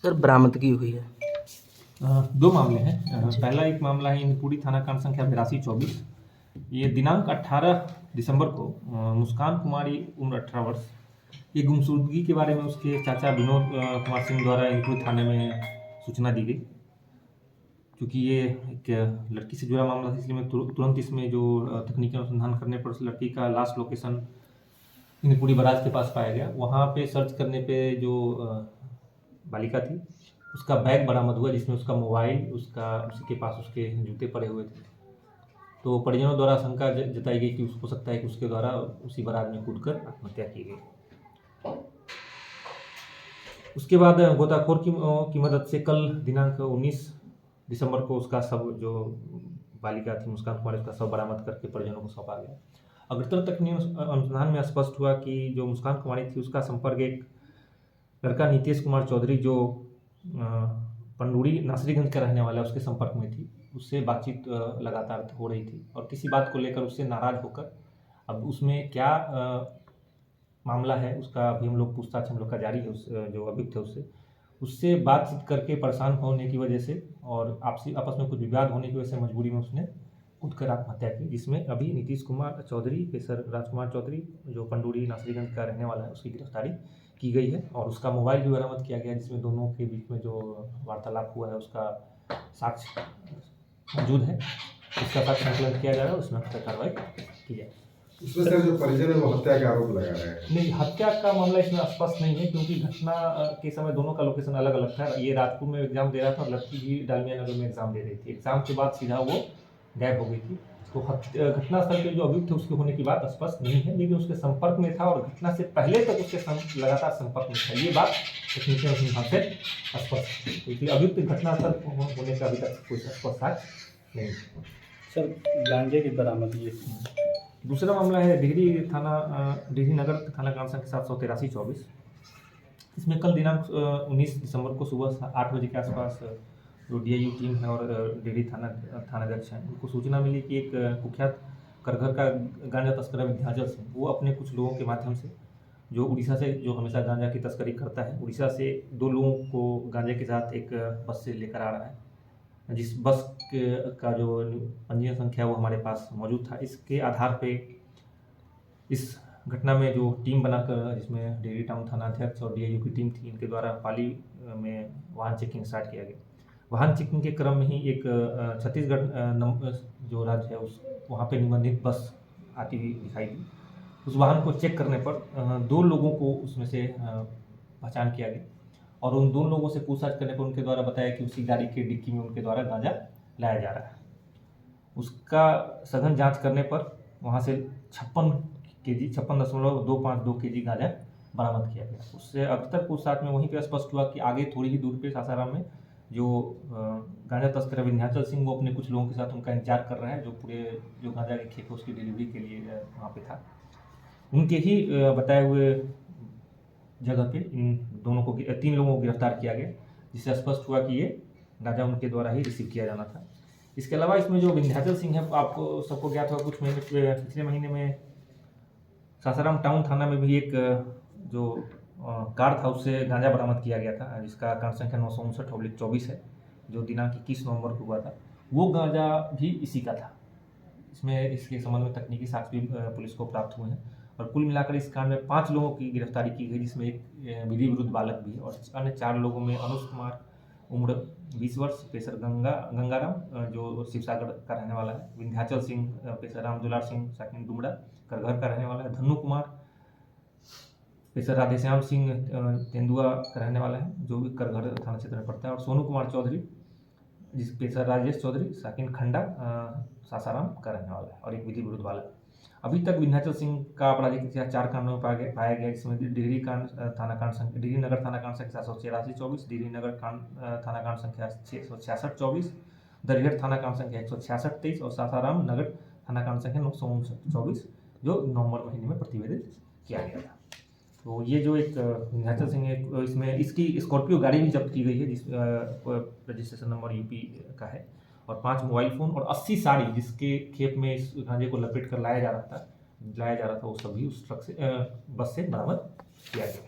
Sir बरामदगी हुई है। दो मामले हैं। पहला एक मामला है इंदपुरी थाना कांड संख्या 8224। ये दिनांक 18 दिसंबर को मुस्कान कुमारी उम्र 18 वर्ष ये गुमशुदगी के बारे में उसके चाचा विनोद कुमार सिंह द्वारा इंदपुरी थाने में सूचना दी गई। क्योंकि ये एक लड़की से जुड़ा मामला था, इसलिए मैं तुरंत इसमें जो तकनीकी अनुसंधान करने पर उस लड़की का लास्ट लोकेशन इंदपुरी बराज के पास पाया गया। वहाँ पे सर्च करने पे जो बालिका थी उसका बैग बरामद हुआ, जिसमें उसका मोबाइल, उसी के पास उसके जूते पड़े हुए थे। तो परिजनों द्वारा आशंका जताई गई कि हो सकता है कि उसके द्वारा उसी बराज में कूदकर आत्महत्या की गई। उसके बाद गोताखोर की मदद से कल दिनांक 19 दिसंबर को उसका शव, जो बालिका थी मुस्कान कुमारी, उसका शव बरामद करके परिजनों को सौंपा गया। अग्रतर तकनीकी अनुसंधान में स्पष्ट हुआ कि जो मुस्कान कुमारी थी उसका संपर्क एक लड़का नीतीश कुमार चौधरी, जो पंडुरी नासरीगंज का रहने वाला है, उसके संपर्क में थी। उससे बातचीत लगातार हो रही थी और किसी बात को लेकर उससे नाराज होकर, अब उसमें क्या मामला है उसका अभी हम लोग पूछताछ हम लोग का जारी है। उस जो अभियुक्त है उससे बातचीत करके परेशान होने की वजह से और आपस में कुछ विवाद होने की वजह से मजबूरी में उसने खुद कर आत्महत्या की, जिसमें अभी नीतीश कुमार चौधरी, पेशर राजकुमार चौधरी, जो पंडुरी नासरीगंज का रहने वाला है, उसकी गिरफ्तारी की गई है और उसका मोबाइल भी बरामद किया गया, जिसमें दोनों के बीच में जो वार्तालाप हुआ है उसका साक्ष्य मौजूद है। उसका साक्ष्य संकलन किया जा रहा है, उसमें कार्रवाई की जाए। इसमें सर जो परिजन है वो हत्या के आरोप लगा रहे हैं। नहीं, हत्या का मामला इसमें स्पष्ट नहीं है, क्योंकि घटना के समय दोनों का लोकेशन अलग अलग था। ये राजपुर में एग्जाम दे रहा था और लड़की भी डालमिया नगर में एग्जाम दे रही थी। एग्जाम के बाद सीधा वो गायब हो गई थी। तो घटनास्थल के जो अभियुक्त थे उसके होने की बात स्पष्ट नहीं है, लेकिन उसके संपर्क में था और घटना से पहले तक उसके लगातार संपर्क में था, ये बात तकनीकी अनुसंधान से स्पष्ट है। तो इसलिए अभियुक्त घटनास्थल होने का अभी तक कोई स्पष्ट साक्ष्य नहीं। सर गांजे की बरामदगी। दूसरा मामला है डिहरी नगर थाना कांड संख्या 783/24। इसमें कल दिनांक 19 दिसंबर को सुबह 8 बजे के आसपास जो DIU टीम है और डिहरी थानाध्यक्ष हैं, उनको सूचना मिली कि एक कुख्यात करघर का गांजा तस्कर विंध्याचल सिंह, वो अपने कुछ लोगों के माध्यम से, जो उड़ीसा से, जो हमेशा गांजा की तस्करी करता है, उड़ीसा से 2 लोगों को गांजे के साथ एक बस से लेकर आ रहा है। जिस बस का जो पंजीयन संख्या वो हमारे पास मौजूद था। इसके आधार पे इस घटना में जो टीम बनाकर, जिसमें डेयरी टाउन थानाध्यक्ष और DIU की टीम थी, इनके द्वारा पाली में वाहन चेकिंग स्टार्ट किया गया। वाहन चेकिंग के क्रम में ही एक छत्तीसगढ़ जो राज्य है उस वहाँ पे निबंधित बस आती हुई दिखाई दी। उस वाहन को चेक करने पर 2 लोगों को उसमें से पहचान किया गया और उन 2 लोगों से पूछताछ करने पर उनके द्वारा बताया कि उसी गाड़ी के डिक्की में उनके द्वारा गांजा लाया जा रहा है। उसका सघन जांच करने पर वहाँ से 56.252 kg गांजा बरामद किया गया। उससे अक्सर पूछताछ में वहीं पे स्पष्ट हुआ कि आगे थोड़ी ही दूर पे सासाराम में जो गांजा तस्कर विंध्याचल सिंह, वो अपने कुछ लोगों के साथ उनका इंतजार कर रहा है, जो पूरे जो गांजा के खेप उसकी डिलीवरी के लिए वहाँ पे था। उनके ही बताए हुए जगह पे इन दोनों को 3 लोगों को गिरफ्तार किया गया, जिससे स्पष्ट हुआ कि ये गांजा उनके द्वारा ही रिसीव किया जाना था। इसके अलावा इसमें जो विंध्याचल सिंह है, आपको सबको ज्ञात होगा, कुछ पिछले महीने में सासाराम टाउन थाना में भी एक जो कार था उससे गांजा बरामद किया गया था, जिसका कांड संख्या 959/24 है, जो दिनांक 21 नवंबर को हुआ था। वो गांजा भी इसी का था। इसमें इसके संबंध में तकनीकी साक्ष्य भी पुलिस को प्राप्त हुए हैं और कुल मिलाकर इस कांड में 5 लोगों की गिरफ्तारी की गई, जिसमें एक विधि विरुद्ध बालक भी है और अन्य 4 लोगों में अनुज कुमार उम्र 20 वर्ष, पेशर गंगाराम, जो शिवसागर का रहने वाला है, विंध्याचल सिंह, पेशर रामदुलार सिंह, साकिन डुमरा, करघर का रहने वाला है, धन्नू कुमार, पेशर राधेश्याम सिंह, तेंदुआ का रहने वाला है, जो भी करघर थाना क्षेत्र में पड़ता है, और सोनू कुमार चौधरी, जिस पेशर राजेश चौधरी, साकिन खंडा, सासाराम का रहने वाला है, और एक विधि विरुद्ध बालक। अभी तक विंध्याचल सिंह का आपराधिक इतिहास 4 कांडों में पाया गया, जिसमें डिहरी नगर थाना कांड संख्या 783/24, डिहरी नगर थाना कांड संख्या 666/24, दरिहर थाना कांड संख्या 166/23 और सासाराम नगर थाना कांड संख्या 959/24, जो नवंबर महीने में प्रतिवेदित किया गया था। तो ये जो एक विंध्याचल सिंह है, इसमें इसकी स्कॉर्पियो गाड़ी भी जब्त की गई है, जिस रजिस्ट्रेशन नंबर UP का है, और 5 मोबाइल फ़ोन और 80 साड़ी, जिसके खेप में इस गांजे को लपेट कर लाया जा रहा था, वो सभी उस ट्रक से बस से बरामद किया गया।